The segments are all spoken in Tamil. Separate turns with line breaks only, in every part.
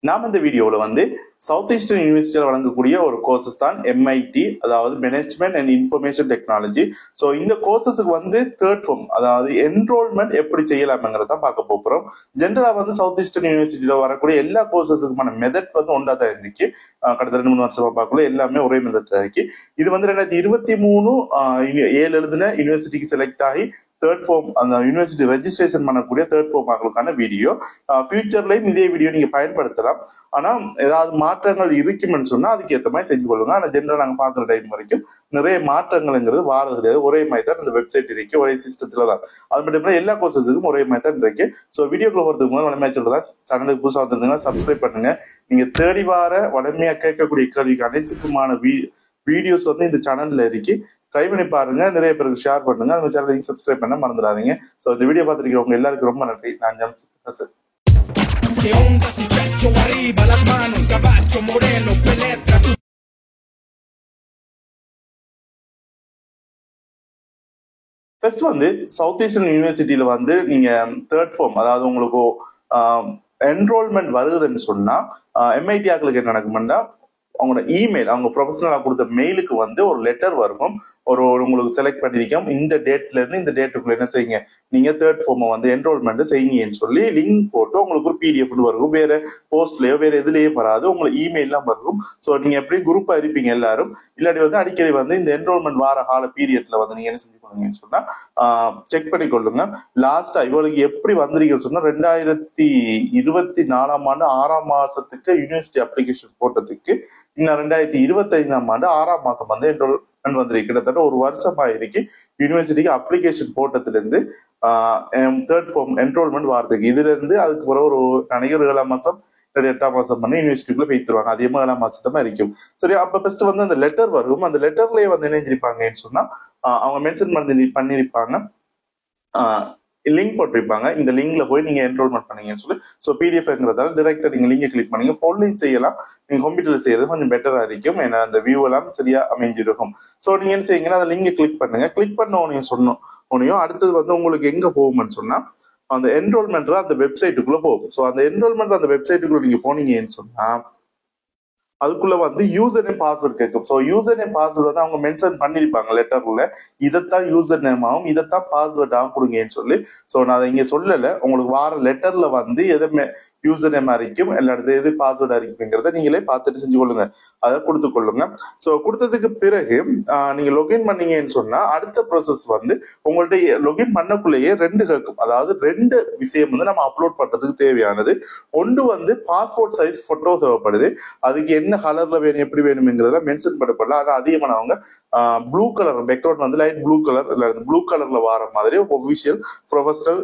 நாம இந்த வீடியோல சவுத் ஈஸ்டர்ன் யூனிவர்சிட்டியில் வழங்கக்கூடிய ஒரு கோர்சஸ் தான் MIT, அதாவது management and information technology. So இந்த கோர்சஸுக்கு தேர்ட் ஃபார்ம், அதாவது என்ரோல்மெண்ட் எப்படி செய்யலாம்ங்கிறத பார்க்க போகிறோம். ஜென்ரலா சவுத் ஈஸ்டர்ன் யூனிவர்சிட்டியில வரக்கூடிய எல்லா கோர்சஸுக்குமான மெத்தட் ஒன்றா தான் இருக்கு. கடந்த 2-3 வருஷமா பார்க்கல, எல்லாமே ஒரே மெத்தட் இருக்கு. இது 2023 7 எழுதின யூனிவர்சிட்டிக்கு செலக்ட் ஆகி தேர்ட் ஃபார்ம், அந்த யூனிவர்சிட்டி ரெஜிஸ்ட்ரேஷன் பண்ணக்கூடிய தேர்ட் ஃபார்ம் ஆக்களுக்கான வீடியோ. ஃபியூச்சர்லயும் இதே வீடியோ நீங்க பயன்படுத்தலாம். ஆனா ஏதாவது மாற்றங்கள் இருக்குமென்னு சொன்னா அதுக்கு ஏற்ற மாதிரி செஞ்சு கொள்ளுங்க. ஆனா ஜென்ரல் நாங்க பாக்குற டைம் வரைக்கும் நிறைய மாற்றங்கள்ங்கிறது வாரது கிடையாது. ஒரே மாதிரி தான் இந்த வெப்சைட் இருக்கு, ஒரே சிஸ்டத்துல தான். அது மட்டும் இல்ல எல்லா கோர்சஸுக்கும் ஒரே மாதிரி தான் இருக்கு. ஸோ வீடியோக்குள்ள போறதுக்கு முதல் வளமையா சொல்றதா, சேனலுக்கு புதுசாக வந்திருந்தீங்கன்னா சப்ஸ்கிரைப் பண்ணுங்க. நீங்க தேடி வார வளமையா கேட்கக்கூடிய கேள்விக்கு அனைத்துக்குமான வீடியோஸ் இந்த சேனல்ல இருக்கு. ட்ரை பண்ணி பாருங்க, நிறைய பேருக்கு ஷேர் பண்ணுங்க. அந்த சேனலுக்கு சப்ஸ்கிரைப் பண்ண மறந்துடாதீங்க. ஸோ இந்த வீடியோ பார்த்துருக்கிறவங்க எல்லாருக்கும் ரொம்ப நன்றி. நான் Johnson sir. First south eastern யூனிவர்சிட்டியில நீங்க தேர்ட் ஃபார்ம், அதாவது உங்களுக்கு என்ரோல்மெண்ட் வருதுன்னு சொன்னா MIT ஆக்களுக்கு என்ன நடக்கும்னா, அவங்களோட இமெயில், அவங்க ப்ரொஃபஷனலா கொடுத்த மெயிலுக்கு ஒரு லெட்டர் வரும். ஒரு உங்களுக்கு செலக்ட் பண்ணிருக்கோம், இந்த டேட்ல இருந்து இந்த டேட்டுக்குள்ள என்ன செய்யுங்க, நீங்க தேர்ட் ஃபார்ம் என்ரோல்மெண்ட் செய்யுங்கன்னு சொல்லி லிங்க் போட்டு உங்களுக்கு ஒரு PDF வரும். வேற போஸ்ட்லயோ வேற எதுலயோ வராது, உங்களுக்கு இமெயிலாம் வரும். ஸோ நீங்க எப்படி குரூப்பா இருப்பீங்க எல்லாரும், இல்லாட்டி அடிக்கடி இந்த என்ரோல்மெண்ட் வார கால பீரியட்ல நீங்க என்ன செஞ்சு பண்ணுங்கன்னு சொன்னா செக் பண்ணி கொள்ளுங்க. லாஸ்டா இவளுக்கு எப்படி வந்திருக்கீங்கன்னு சொன்னா 2024 ஆண்டு 6ஆம் மாசத்துக்கு யூனிவர்சிட்டி அப்ளிகேஷன் போட்டதுக்கு இன்னும் 2025ஆம் ஆண்டு 6ஆம் மாசம் என்ரோல்மெண்ட் வந்திருக்கு. கிட்டத்தட்ட ஒரு வருஷமா இருக்கு யூனிவர்சிட்டிக்கு அப்ளிகேஷன் போட்டதுல இருந்து தேர்ட் ஃபார்ம் என்ரோல்மெண்ட் வாரத்துக்கு. இதுல இருந்து அதுக்கு பிறகு ஒரு 7ஆம் மாசம் 8ஆம் மாசம் யூனிவர்சிட்டிக்குள்ள போய்த்துருவாங்க. அதே 7ஆம் மாசமா இருக்கும். சரி, அப்ப ஃபர்ஸ்ட் அந்த லெட்டர் வரும். அந்த லெட்டர்லயே இணைஞ்சிருப்பாங்கன்னு சொன்னா அவங்க மென்ஷன் பண்ணிருப்பாங்க, லிங்க் போட்டிருப்பாங்க. இந்த லிங்க்ல போய் நீங்க என்ரோல்மெண்ட் பண்ணீங்கன்னு சொல்லி. ஸோ PDF-ங்கிறதால டைரக்டா நீங்க லிங்கை கிளிக் பண்ணீங்க. ஃபோன்லையும் செய்யலாம், நீங்க கம்ப்யூட்டர்ல செய்யறது கொஞ்சம் பெட்டரா இருக்கும். ஏன்னா அந்த வியூ எல்லாம் சரியா அமைஞ்சிருக்கும். ஸோ நீங்க என்ன செய்யுங்கன்னா அந்த லிங்கை கிளிக் பண்ணுங்க. கிளிக் பண்ண உடனே அடுத்தது உங்களுக்கு எங்க போகும்னு சொன்னா அந்த என்ரோல்மெண்ட் அந்த வெப்சைட்டுக்குள்ள போகும். ஸோ அந்த என்ரோல்மெண்ட் அந்த வெப்சைட்டுக்குள்ள நீங்க போனீங்கன்னு சொன்னா அதுக்குள்ள யூசர் நேம் பாஸ்வேர்ட் கேட்கும். ஸோ யூசர் நேம் பாஸ்வேர்ட் அவங்க மென்ஷன் பண்ணிருப்பாங்க லெட்டர்ல, இதைத்தான் யூசர் நேம் ஆகும், இதைத்தான் பாஸ்வேர்ட் ஆகும் கொடுங்கன்னு சொல்லி. ஸோ நான் அதை இங்க சொல்லல, உங்களுக்கு வார லெட்டர்ல எதுவுமே யூசர் நேம் அறிக்கும், எல்லா இடத்துல எது பாஸ்வேர்ட் அறிக்குங்கிறத நீங்களே பார்த்துட்டு செஞ்சு கொள்ளுங்க, அதை கொடுத்து கொள்ளுங்க. ஸோ கொடுத்ததுக்கு பிறகு நீங்க லொகின் பண்ணீங்கன்னு சொன்னா அடுத்த ப்ராசஸ் உங்கள்ட்ட லொகின் பண்ணக்குள்ளேயே 2 கேட்கும். அதாவது 2 விஷயம் நம்ம அப்லோட் பண்றதுக்கு தேவையானது. ஒன்று பாஸ்போர்ட் சைஸ் போட்டோ தேவைப்படுது. அதுக்கு என்ன கலர்ல வேணும், எப்படி வேணும்ங்கிறத மென்ஷன் பண்ணப்படல. ஆனா அதிகமானவங்க blue colour background light blue colour இல்ல ப்ளூ கலர்ல வர மாதிரி ஒபிஷியல் ப்ரொஃபஷனல்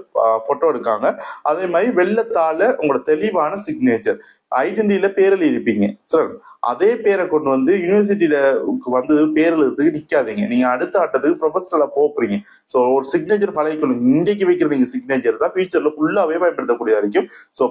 போட்டோ எடுக்காங்க. அதே மாதிரி வெள்ளத்தால உங்களோட தெளிவான சிக்னேச்சர், ஐடென்டிட்டியில பேரில் இருப்பீங்க. சரி, அதே பேரை கொண்டு யூனிவர்சிட்டியில பேர் எழுதுறதுக்கு நிக்காதீங்க. நீங்க அடுத்த ஆட்டத்துக்கு ப்ரொஃபஷனலா போறீங்க. ஸோ ஒரு சிக்னேச்சர் பழகிக்கொள்ளுங்க. இன்றைக்கு வைக்கிற நீங்க சிக்னேச்சர் தான் ஃபியூச்சர்ல ஃபுல்லாவே பயன்படுத்தக்கூடியதா இருக்கும். ஸோ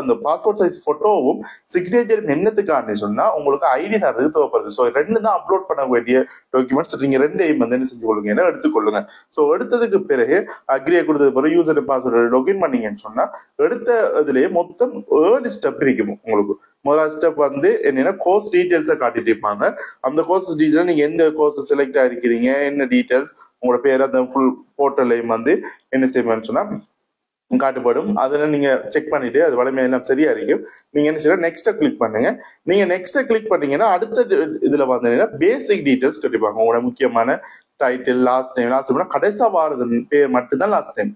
அந்த பாஸ்போர்ட் சைஸ் போட்டோவும் சிக்னேச்சர் என்னத்துக்கான சொன்னா உங்களுக்கு ஐடி தரதுக்கு தேவைப்படுது. ஸோ 2 தான் அப்லோட் பண்ண வேண்டிய டாக்குமெண்ட்ஸ். நீங்க 2ஐயும் என்ன செஞ்சு கொள்ளுங்க, எடுத்துக்கொள்ளுங்க. ஸோ எடுத்ததுக்கு பிறகு அக்ரியை கொடுத்தது பிறகு யூசர் பாஸ்வேர்டு லொகின் பண்ணீங்கன்னு சொன்னா எடுத்த இதுலயே மொத்தம் 7 ஸ்டெப் இருக்கு. உங்களுக்கு முதல் ஸ்டெப் என்னன்னா கோர்ஸ் டீடைல்ஸை காட்டிட்டு இருப்பாங்க. அந்த கோர்ஸ் டீடைல் நீங்க எந்த கோர்ஸ் செலக்ட் ஆயிருக்கிறீங்க, என்ன டீடைல்ஸ், உங்களோட பேர் அந்த ஃபுல் போர்ட்டலையும் என்ன செய்யணும்னு சொன்னா காட்டுப்படும். அதுல நீங்க செக் பண்ணிட்டு அது வலிமை எல்லாம் சரியா இருக்கும். நீங்க என்ன செய்யணும், நெக்ஸ்ட் கிளிக் பண்ணுங்க. நீங்க நெக்ஸ்ட் கிளிக் பண்ணீங்கன்னா அடுத்த இதுல பேசிக் டீடைல்ஸ் கட்டிப்பாங்க. உங்களோட முக்கியமான டைட்டில், லாஸ்ட் நேம் கடைசா வாரது பேர் மட்டும்தான் லாஸ்ட் டைம்.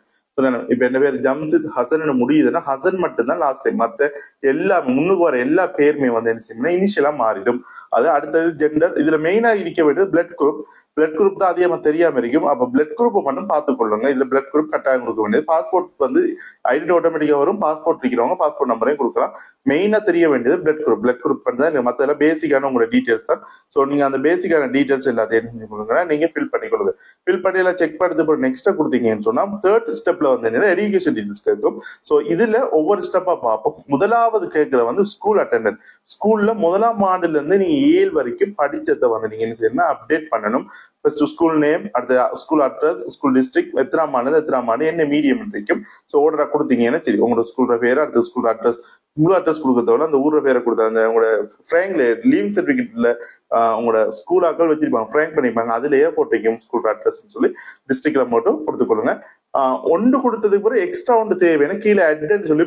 இப்ப என்ன பேர் ஜம்ஷித் ஹசன் முடியுதுன்னா ஹசன் மட்டும்தான் லாஸ்ட் டைம். மத்த எல்லா முன்னுக்கு வர எல்லா பேருமே என்ன செய்யணும்னா இனிஷியலா மாறிடும். அது அடுத்தது ஜெண்டர். இதுல மெயினா இருக்க வேண்டியது பிளட் குரூப். பிளட் குரூப் தான் அதிகமா தெரியாம இருக்கும். அப்ப பிளட் குரூப் மட்டும் பார்த்துக்கொள்ளுங்க. இதுல பிளட் குரூப் கட்டாயம் கொடுக்க வேண்டியது. பாஸ்போர்ட் ஐடென்டி ஆட்டோமேட்டிக்கா வரும். பாஸ்போர்ட் இருக்கிறவங்க பாஸ்போர்ட் நம்பரையும் கொடுக்கலாம். மெயினா தெரிய வேண்டியது பிளட் குரூப். பிளட் குரூப் தான் மத்த பேசிக்கான உங்களோட டீடைல்ஸ் தான். ஸோ நீங்க அந்த பேசிக்கான டீடைல்ஸ் எல்லாத்தையும் என்ன செஞ்சு கொடுங்க, நீங்க ஃபில் பண்ணிக்கொள்ளுங்க. ஃபில் பண்ணி எல்லாம் செக் பண்ணிட்டு நெக்ஸ்ட் கொடுத்தீங்கன்னு சொன்னா தேர்ட் ஸ்டெப்ல ஸ்டெப்ல வந்து என்னன்னா எஜுகேஷன் டீடைல்ஸ் கேட்கும். ஸோ இதுல ஒவ்வொரு ஸ்டெப்பா பார்ப்போம். முதலாவது கேட்கற வந்து ஸ்கூல் அட்டெண்டன்ட். ஸ்கூல்ல முதலாம் ஆண்டுல இருந்து நீங்க 7 வரைக்கும் படிச்சதை வந்து நீங்க என்ன செய்யணும், அப்டேட் பண்ணணும். ஃபர்ஸ்ட் ஸ்கூல் நேம், அடுத்த ஸ்கூல் அட்ரஸ், ஸ்கூல் டிஸ்ட்ரிக்ட், எத்தனாம் ஆண்டு என்ன மீடியம் இருக்கும். ஸோ ஓர்டரா கொடுத்தீங்கன்னா சரி, உங்களோட ஸ்கூல் பேர், அடுத்த ஸ்கூல் அட்ரஸ், முழு அட்ரஸ் கொடுக்கறதோட அந்த ஊர பேரை கொடுத்த அந்த உங்களோட ஃப்ரேங்க்ல லீவ் சர்டிபிகேட்ல உங்களோட ஸ்கூல் ஆக்கள் வச்சிருப்பாங்க, ஃப்ரேங்க் பண்ணிப்பாங்க, அதுலயே போட்டிருக்கோம் ஸ்கூல் அட்ரஸ் சொல்லி டிஸ்ட்ரிக்ட்ல மட்டும் கொடுத்துக்கொள்ளுங்க. ஒன்று கொடுத்ததுக்கு பிறகு எக்ஸ்ட்ரா ஒன்று தேவையான கீழே அட்ன்னு சொல்லி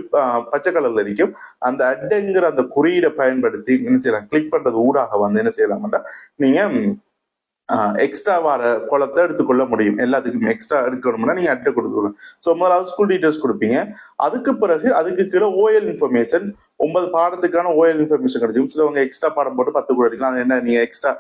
பச்சை கலர்ல இருக்கும். அந்த அட்ங்கிற அந்த குறியீடை பயன்படுத்தி என்ன செய்யலாம், கிளிக் பண்றது ஊடாக வந்து என்ன செய்யலாம்னா நீங்க எக்ஸ்ட்ரா வர குளத்தை எடுத்துக்கொள்ள முடியும். எல்லாத்துக்கும் எக்ஸ்ட்ரா எடுக்கணும்னா நீங்க அட்டை கொடுத்துக்கணும். ஸோ முதலாவது ஸ்கூல் டீடைல்ஸ் கொடுப்பீங்க. அதுக்கு பிறகு அதுக்கு கீழே ஓஎல் இன்ஃபர்மேஷன், 9 பாடத்துக்கான ஓஎல் இன்ஃபர்மேஷன் கிடைக்கும். சிலவங்க எக்ஸ்ட்ரா பாடம் போட்டு 10 கூட எடுக்கலாம். அது என்ன, நீங்க எக்ஸ்ட்ரா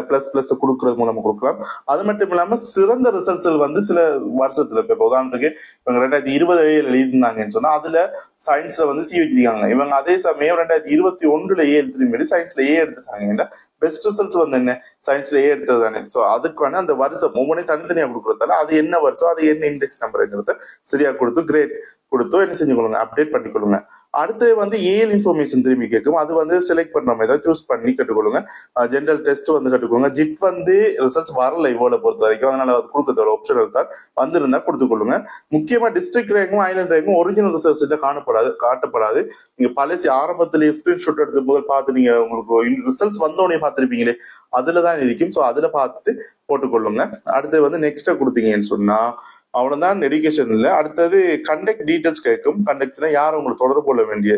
பிளஸ் கொடுக்கறது மூலமா கொடுக்கலாம். அது மட்டும் இல்லாம சிறந்த ரிசல்ட்ஸ் வந்து சில வருஷத்துல இப்ப உதாரணத்துக்கு இவங்க 2020 எழுதிருந்தாங்கன்னு சொன்னா அதுல சயின்ஸ்ல வந்து சி வச்சிருக்காங்க. இவங்க அதே சமயம் 2021 எடுத்து சயின்ஸ்ல ஏ எடுத்துட்டாங்க. பெஸ்ட் ரிசல்ட்ஸ் வந்து என்ன, சயின்ஸ்ல ஏ எடுத்தது தானே. ஸோ அதுக்கான அந்த வருஷம் ஒவ்வொன்றையும் தனித்தனியா கொடுக்கறதால அது என்ன வருஷம், அது என்ன இண்டெக்ஸ் நம்பர்ங்கிறத சரியா கொடுத்து கிரேட் கொடுத்தோ என்ன செஞ்சுக்கொள்ளுங்க, அப்டேட் பண்ணிக்கொள்ளுங்க. அடுத்து வந்து ஏஎல் இன்ஃபர்மேஷன் திரும்பி கேட்கும். அது வந்து செலக்ட் பண்ண மாதிரி தான் சூஸ் பண்ணி கட்டுக்கொள்ளுங்க. ஜென்ரல் டெஸ்ட் வந்து கட்டுக்கொள்ளுங்க. ஜிட் வந்து ரிசல்ட்ஸ் வரல இவ்வளவு பொறுத்த வரைக்கும், அதனால அது கொடுக்கறதோட ஆப்ஷனல் தான், வந்திருந்தா கொடுத்துக்கொள்ளுங்க. முக்கியமா டிஸ்ட்ரிக்ட் ரேங்கும் ஐலண்ட் ரேங்கும் ஒரிஜினல் ரிசல்ட்ஸ் காட்டப்படாது. நீங்க பழசி ஆரம்பத்திலேயே ஸ்கிரீன்ஷாட் எடுத்து முதல் பார்த்து நீங்க உங்களுக்கு ரிசல்ட்ஸ் வந்தோடனே பார்த்துருப்பீங்களே, அதுலதான் இருக்கும். ஸோ அதுல பார்த்து போட்டுக்கொள்ளுங்க. அடுத்து வந்து நெக்ஸ்ட் கொடுத்தீங்கன்னு சொன்னா அவ்வளவுதான் எடுகேஷன்ல. அடுத்தது கண்டக்ட் டீடைல்ஸ் கேட்கும். கண்டக்ட்ஸ்னா யாரும் உங்களுக்கு தொடர்பு கொள்ள வேண்டிய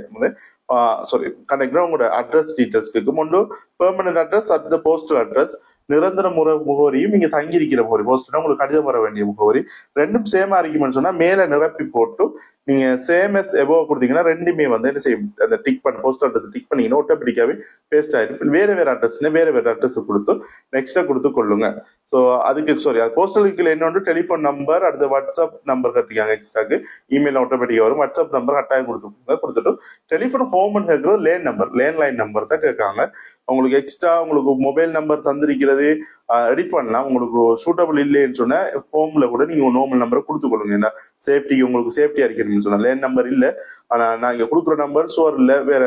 கண்டக்ட்னா உங்களோட அட்ரஸ் டீடைல்ஸ் கேட்கும். ஒன்று பெர்மனன்ட் அட்ரஸ், அடுத்த போஸ்டல் அட்ரஸ், நிரந்தர முகவரியும் நீங்க தங்கி இருக்கிற முகவரி, போஸ்ட்னா உங்களுக்கு கடிதம் வர வேண்டிய முகவரி ரெண்டும் சேமா இருக்குமென்னு சொன்னா மேல நிரப்பி போட்டு நீங்க சேம் எஸ் எபோ கொடுத்தீங்கன்னா ரெண்டுமே வந்து என்ன செய்யும், அந்த டிக் பண்ண போஸ்டல் அட்ரஸ் டிக் பண்ணீங்கன்னா ஆட்டோமேட்டிக்காவே பேஸ்ட் ஆயிடும். வேற வேற அட்ரஸ் கொடுத்து நெக்ஸ்டா கொடுத்து கொள்ளுங்க. ஸோ அதுக்கு போஸ்டலுக்கு என்ன டெலிஃபோன் நம்பர், அடுத்த வாட்ஸ்அப் நம்பர் கட்டிக்காங்க. எக்ஸ்ட்ராக்கு இமெயில் ஆட்டோமேட்டிக்கா வரும். வாட்ஸ்அப் நம்பர் கட்டாயம் கொடுத்துட்டு டெலிஃபோன் ஹோம் கேட்கறது லேண்ட்லைன் நம்பர் தான் கேட்காங்க. உங்களுக்கு எக்ஸ்ட்ரா உங்களுக்கு மொபைல் நம்பர் தந்திருக்கிறது எடிட் பண்ணலாம். உங்களுக்கு சூட்டபிள் இல்லைன்னு சொன்னா ஹோம்ல கூட நீங்க நார்மல் நம்பரை கொடுத்துக்கொள்ளுங்க. என்ன சேஃப்டி, உங்களுக்கு சேஃப்டியா இருக்கணும்னு சொன்னா லேண்ட் நம்பர் இல்ல, ஆனா நான் இங்க கொடுக்குற நம்பர் ஷுவர் இல்ல, வேற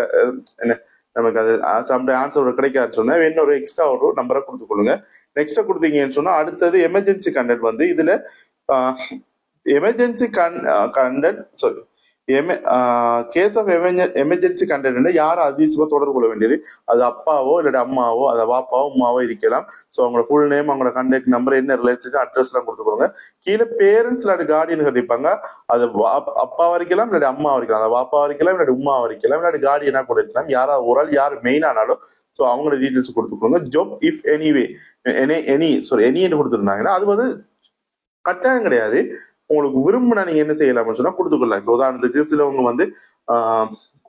என்ன நமக்கு அது ஆன்சர் கிடைக்காதுன்னு சொன்னா இன்னொரு எக்ஸ்ட்ரா ஒரு நம்பரை கொடுத்துக்கொள்ளுங்க. நெக்ஸ்ட் கொடுத்தீங்கன்னு சொன்னா அடுத்தது எமர்ஜென்சி கண்டென்ட் வந்து இதுல emergency content case of emergency content யாரும் அதிகமா தொடர்பு கொள்ள வேண்டியது, அது அப்பாவோ இல்லாட்டி அம்மாவோ, அது வாப்பாவோ அம்மாவோ இருக்கலாம். ஸோ அவங்களோட ஃபுல் நேம், அவங்களோட கான்டாக்ட் நம்பர், என்ன ரிலேஷன், அட்ரஸ் எல்லாம் கொடுத்துக்கோங்க. கீழே பேரண்ட்ஸ் இல்லாட்டி கார்டியன் கட்டிப்பாங்க. அது அப்பாவா இருக்கலாம் இல்லாட்டி அம்மா இருக்கலாம், அது வாப்பாவா இருக்கலாம் இல்லாட்டி உமாவா இருக்கலாம் இல்லாட்டி கார்டியனா கூட இருக்கலாம். யாராவது ஒரு ஆள் யார் மெயின் ஆனாலும் ஸோ அவங்களோட டீட்டெயில்ஸ் கொடுத்துக்கோங்க. ஜாப் இஃப் எனி கொடுத்துருந்தாங்கன்னா அது வந்து கட்டாயம் கிடையாது. உங்களுக்கு விரும்பினா நீங்க என்ன செய்யலாம்னு சொன்னா கொடுத்துக்கொள்ளலாம். இப்போ உதாரணத்துக்கு சிலவங்க வந்து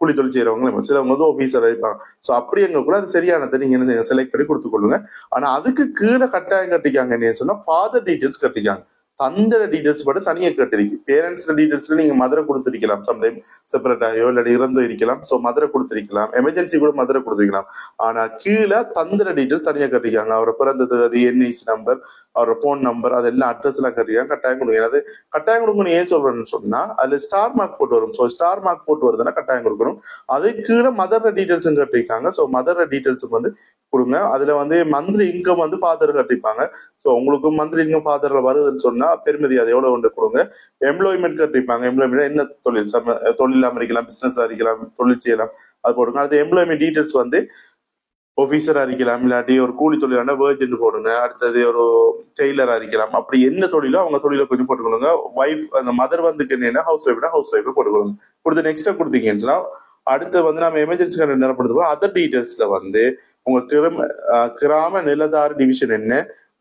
கூலி தொழில் செய்யறவங்க, சிலவங்க வந்து ஆபீசர் இருப்பாங்க. ஸோ அப்படி எங்க கூட அது சரியானதை நீங்க என்ன செலக்ட் பண்ணி கொடுத்துக்கொள்ளுங்க. ஆனா அதுக்கு கீழே கட்டாயம் கட்டிக்காங்க சொன்னா ஃபாதர் டீடைல்ஸ் கட்டிக்காங்க. தந்தர டீடைல்ஸ் மட்டும் தனியாக கேட்டிருக்கு. பேரண்ட்ஸ் டீடைல்ஸ்ல நீங்க மதுரை கொடுத்திருக்கலாம், சம்டைம் செப்பரேட்டாயோ இல்லாட்டி இறந்தோ இருக்கலாம். ஸோ மதுரை கொடுத்திருக்கலாம், எமர்ஜென்சி கூட மதுரை கொடுத்திருக்கலாம். ஆனா கீழே தந்தர டீடைல்ஸ் தனியாக கட்டிக்காங்க. அவரை பிறந்தது, அது என்ஐசி நம்பர், அவரோட போன் நம்பர், அதெல்லாம் அட்ரஸ் எல்லாம் கட்டிக்காங்க. கட்டாயம் கொடுங்க. அது கட்டாயம் கொடுக்கணும் ஏன் சொல்றேன்னு சொன்னா அதுல ஸ்டார் மார்க் போட்டு வரும். ஸோ ஸ்டார் மார்க் போட்டு வருதுன்னா கட்டாயம் கொடுக்கணும். அது கீழே மதர் டீடைல்ஸ் கட்டிருக்காங்க. ஸோ மதர் டீடைல்ஸ் வந்து கொடுங்க. அதுல வந்து மந்த்லி இன்கம் வந்து ஃபாதர் கட்டிருப்பாங்க. ஸோ உங்களுக்கு மந்த்லி இன்கம் ஃபாதர்ல வருதுன்னு சொன்னா பெருமதி அது எவ்வளவு ஒன்று கொடுங்க. எம்ப்ளாய்மெண்ட் கட்டிருப்பாங்க. எம்ப்ளாய்மெண்ட் என்ன தொழில், தொழிலாம இருக்கலாம், பிசினஸா இருக்கலாம், தொழில் செய்யலாம், அது போடுங்க. அது எம்ப்ளாய்மெண்ட் டீடைல்ஸ் வந்து ஆபீசரா இருக்கலாம், இல்லாட்டி ஒரு கூலி தொழிலான வேர்ஜன் போடுங்க. அடுத்தது ஒரு டெய்லரா இருக்கலாம். அப்படி என்ன தொழிலோ அவங்க தொழில கொஞ்சம் போட்டுக்கொள்ளுங்க. ஒய்ஃப் அந்த மதர் வந்து என்ன ஹவுஸ் ஒய்ஃப் போட்டுக்கொள்ளுங்க. கொடுத்து நெக்ஸ்டா கொடுத்தீங்கன்னா அடுத்து வந்து நம்ம எமர்ஜென்சி கண்டென்ட் நிரப்படுத்துவோம். அதர் டீடைல்ஸ்ல வந்து உங்க கிராம நிலதார டிவிஷன் என்ன,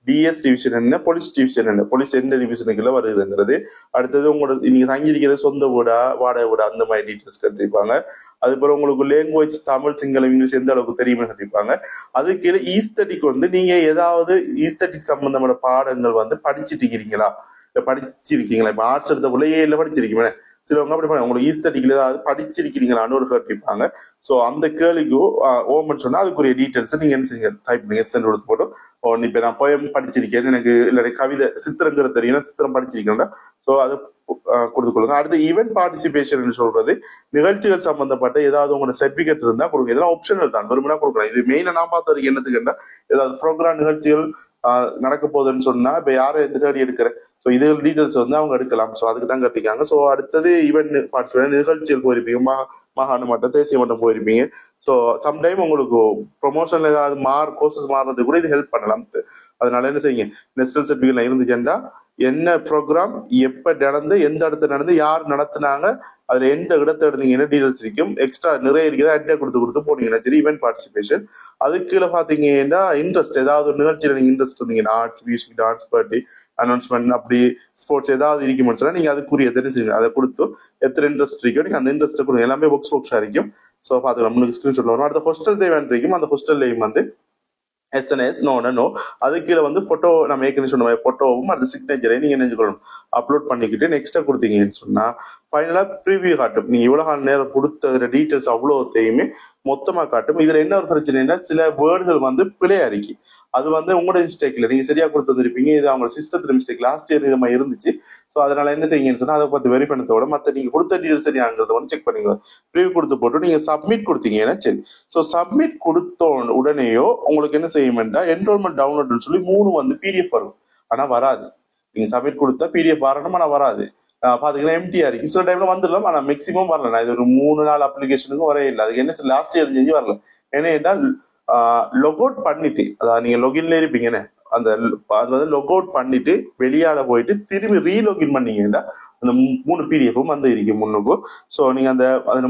டிஎஸ் டிவிஷன் என்ன, போலீஸ் டிவிஷன் என்ன, போலீஸ் எந்த டிவிஷனுக்குள்ள வருதுங்கிறது. அடுத்தது உங்களோட நீங்க தங்கியிருக்கிறது சொந்த வீடா வாடகை வீடா அந்த மாதிரி டீடைல்ஸ் கட்டிருப்பாங்க. அதுக்கப்புறம் உங்களுக்கு லாங்குவேஜ் தமிழ், சிங்களம், இங்கிலீஷ் எந்த அளவுக்கு தெரியுமே கட்டிருப்பாங்க. அதுக்கு ஈஸ்தட்டிக் வந்து நீங்க ஏதாவது ஈஸ்தட்டிக் சம்பந்தமான பாடங்கள் வந்து படிச்சிருக்கீங்களா, இப்ப ஆர்ட்ஸ் எடுத்த போல ஏல படிச்சிருக்கீங்க. சிலவங்க அப்படி உங்களுக்கு ஈஸ்தட்டிக்ல ஏதாவது படிச்சிருக்கிறீங்களான்னு ஒரு கேட்டிருப்பாங்க. ஸோ அந்த கேள்விக்கு ஓமன் சொன்னா அதுக்குரிய டீடைல்ஸ் நீங்க என்ன செய்யுங்க, டைப் பண்ணுங்க, சென்ட் கொடுத்து போட்டோம். இப்ப நான் போயம் படிச்சிருக்கேன், எனக்கு இல்லாட்டி கவிதை சித்திரங்கிற தெரியும், சித்திரம் படிச்சிருக்கேன். ஸோ அது கொடுத்துக்கொள்ளுங்க. அடுத்து ஈவென்ட் பார்ட்டிசிபேஷன் சொல்றது நிகழ்ச்சிகள் சம்பந்தப்பட்ட ஏதாவது உங்களோட சர்டிபிகேட் இருந்தா கொடுங்க. இதெல்லாம் ஆப்ஷனல் தான், வெறுமனா கொடுக்கலாம். இது மெயினா நான் பார்த்த வரைக்கும் என்னத்துக்குன்னா, ஏதாவது ப்ரோக்ராம் நிகழ்ச்சிகள் நடக்க போகுதுன்னு சொன்னா இப்ப யாரை தேடி எடுக்கிறேன், ஸோ இது டீட்டெயில்ஸ் வந்து அவங்க எடுக்கலாம். ஸோ அதுக்கு தான் கட்டிருக்காங்க. ஸோ அடுத்தது ஈவென்ட் பார்ட்டிசிபேட் நிகழ்ச்சிகள் போயிருப்பீங்க, மாகாண மட்டம் தேசிய மட்டம் போயிருப்பீங்க. ஸோ சம்டைம் உங்களுக்கு ப்ரொமோஷன்ல ஏதாவது கோர்சஸ் மாறுறது கூட இது ஹெல்ப் பண்ணலாம். அதனால என்ன செய்யுங்க, நெஸ்டல் சர்டிபிகேட்ல இருந்துச்சுன்னா என்ன ப்ரோக்ராம் எப்ப நடந்து எந்த இடத்துல நடந்து யார் நடத்தினாங்க அதுல எந்த இடத்த இருந்தீங்கன்னா டீடைல்ஸ் இருக்கும். எக்ஸ்ட்ரா நிறைய இருக்குதா அட்டை கொடுத்து போனீங்கன்னா சரி ஈவென்ட் பார்ட்டிசிபேஷன். அதுக்குள்ள பாத்தீங்கன்னா இன்ட்ரெஸ்ட் ஏதாவது ஒரு நிகழ்ச்சியில நீங்க இன்ட்ரெஸ்ட் இருந்தீங்கன்னா arts music dance party announcement அப்படி ஸ்போர்ட்ஸ் ஏதாவது இருக்கும்னு சொன்னா நீங்க அதுக்குரிய தெரிஞ்சுங்க. அதை கொடுத்து எத்தனை இன்ட்ரெஸ்ட் இருக்கோ நீங்க அந்த இன்ட்ரெஸ்ட் கொடுங்க. எல்லாமே புக்ஸா இருக்கும். ஸோ பாத்துக்கலாம். முன்னுக்கு ஸ்கிரீன்ஷாட் வரும். அடுத்த ஹாஸ்டல் தேவன் இருக்கும். அந்த ஹாஸ்டல்லையும் வந்து SNS நோ அது கீழே வந்து போட்டோ நம்ம ஏற்கனவே சொன்ன மாதிரி போட்டோவும் அந்த சிக்னேச்சரையும் நீங்க நினைச்சுக்கணும் அப்லோட் பண்ணிக்கிட்டு நெக்ஸ்டா கொடுத்தீங்கன்னு சொன்னா ஃபைனலா ப்ரிவியூ காட்டும். நீங்க இவ்வளவு நேரம் கொடுத்த டீட்டெயில்ஸ் அவ்வளோத்தையுமே மொத்தமா காட்டும். இதுல என்ன ஒரு பிரச்சனைனா சில வேர்டுகள் வந்து பிழையா இருக்கு. அது வந்து உங்களோட மிஸ்டேக் இல்லை, நீங்க சரியா கொடுத்து வந்திருப்பீங்க. இது அவங்க சிஸ்டத்துல மிஸ்டேக் லாஸ்ட் இயர் இது மாதிரி இருந்துச்சு. ஸோ அதனால என்ன செய்யுங்கன்னு சொன்னா அதை பார்த்து வெரிஃபை பண்ணதோட மற்ற நீங்க கொடுத்த டீட்டெயில் சரியாங்கிறத வந்து செக் பண்ணிங்க. ப்ரிவியூ கொடுத்து போட்டு நீங்க சப்மிட் கொடுத்தீங்கன்னா சரி. ஸோ சப்மிட் கொடுத்த உடனேயோ உங்களுக்கு என்ன செய்யுமெண்டா என்ரோல்மெண்ட் டவுன்லோட்னு சொல்லி 3 வந்து PDF வரும். ஆனா வராது. நீங்க சப்மிட் கொடுத்தா PDF வரணும், ஆனா வராது. பாத்தீங்கன்னா எம்டிஆ இருக்கு. சில டைம்ல வந்துடலாம், ஆனா மேக்சிமம் வரல. நான் இது ஒரு 3-4 அப்ளிகேஷனுக்கும் வரவே இல்லை. அதுக்கு என்ன லாஸ்ட் இயர் செஞ்சு வரல. ஏன்னா லொக் அவுட் பண்ணிட்டு, அதாவது நீங்க லொகின்ல இருப்பீங்கன்னு அந்த அது வந்து லொக் அவுட் பண்ணிட்டு வெளியால போயிட்டு திரும்பி ரீலோகின் பண்ணீங்கன்னா அந்த 3 PDF-ம் வந்து இருக்கு முன்னுக்கும். ஸோ நீங்க அந்த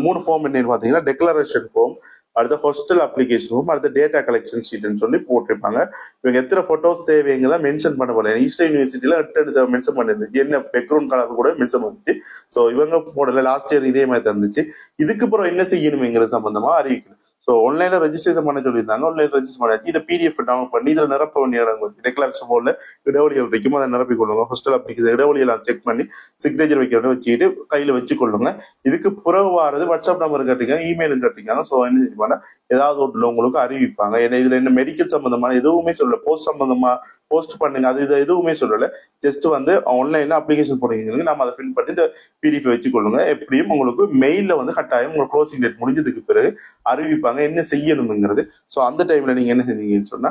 3 ஃபார்ம் என்னன்னு பாத்தீங்கன்னா டெக்ளரேஷன் ஃபார்ம், அடுத்த ஹாஸ்டல் அப்ளிகேஷன் ஃபார்ம், அடுத்த டேட்டா கலெக்ஷன் ஷீட்னு சொல்லி போட்டிருப்பாங்க. இவங்க எத்தனை போட்டோஸ் தேவைங்கிறத மென்ஷன் பண்ண போல. ஈஸ்டர் யூனிவர்சிட்டியில 8 மென்ஷன் பண்ணிருந்துச்சு. என்ன பேக்ரவுண்ட் கலர் கூட மென்ஷன் பண்ணிச்சு. ஸோ இவங்க போடல. லாஸ்ட் இயர் இதே மாதிரி தந்துச்சு. இதுக்கு அப்புறம் என்ன செய்யணுங்கிறது சம்பந்தமா அறிவிக்கணும். ஸோ ஆன்லைன்ல ரெஜிஸ்ட்ரேஷன் பண்ண சொல்லியிருந்தாங்க. ஆன்லைன் ரெஜிஸ்டர் பண்ணி இதை PDF டவுன்லோட் பண்ணி இதில் நிரப்ப வேண்டிய இடம் டெக்ளரேஷன் போர்டில் இடைவெளிகள் வைக்கும், அதை நிரப்பி கொள்ளுங்க. ஹாஸ்டல் அப்ளிகேஷன் இடைவெளியெல்லாம் செக் பண்ணி சிக்னேச்சர் வைக்க வச்சுக்கிட்டு கையில வச்சு கொள்ளுங்க. இதுக்கு பிறகு வாரது வாட்ஸ்அப் நம்பர் கட்டிருக்காங்க, இமெயிலும் கட்டிருக்காங்க. ஸோ என்ன செய்வாங்க, ஏதாவது ஒன்று உங்களுக்கு அறிவிப்பாங்க. ஏன்னா இதுல என்ன மெடிக்கல் சம்பந்தமான எதுவுமே சொல்லல, போஸ்ட் சம்பந்தமா போஸ்ட் பண்ணுங்க அது இது எதுவுமே சொல்லல. ஜஸ்ட் வந்து ஆன்லைன்ல அப்ளிகேஷன் போடுறீங்க, நம்ம அதை பிரிண்ட் பண்ணி இந்த PDF வச்சு கொள்ளுங்க. எப்படியும் உங்களுக்கு மெயில வந்து கட்டாயம் உங்களுக்கு க்ளோசிங் டேட் முடிஞ்சதுக்கு பிறகு அறிவிப்பாங்க என்ன செய்யணுங்கிறது. ஸோ அந்த டைம்ல நீங்க என்ன செஞ்சீங்கன்னு சொன்னா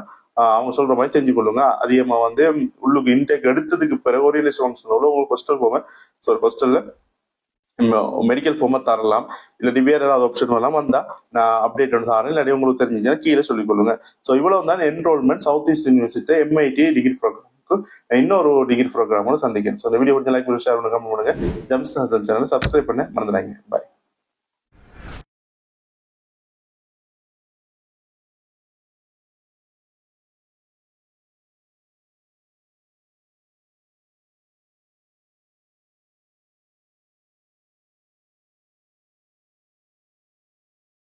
அவங்க சொல்ற மாதிரி செஞ்சு கொள்ளுங்க. அதிகமா வந்து உள்ளுக்கு இன்டேக் எடுத்ததுக்கு பிறகு ஓரியன்டேஷன் ஃபங்க்ஷன் உங்களுக்கு ஹாஸ்டல் போங்க. ஸோ ஹாஸ்டல்ல மெடிக்கல் ஃபார்மை தரலாம், இல்லாட்டி வேற ஏதாவது ஆப்ஷன் வரலாம். வந்தா நான் அப்டேட் ஒன்று தரேன், இல்லாட்டி உங்களுக்கு தெரிஞ்சுன்னா கீழே சொல்லிக் கொள்ளுங்க. ஸோ இவ்வளவு தான் enrolment South East University MIT degree ப்ரோக்ராமுக்கு இன்னொரு டிகிரி ப்ரோக்ராமோட சந்திக்கிறேன். ஸோ இந்த வீடியோ பிடிச்ச லைக் பண்ணி ஷேர் பண்ணுங்க, கமெண்ட் பண்ணுங்க. ஜம்ஸ் ஹசன் சேனலை சப்ஸ்கிரைப் பண்ண மறந்துடாங்க. பாய்.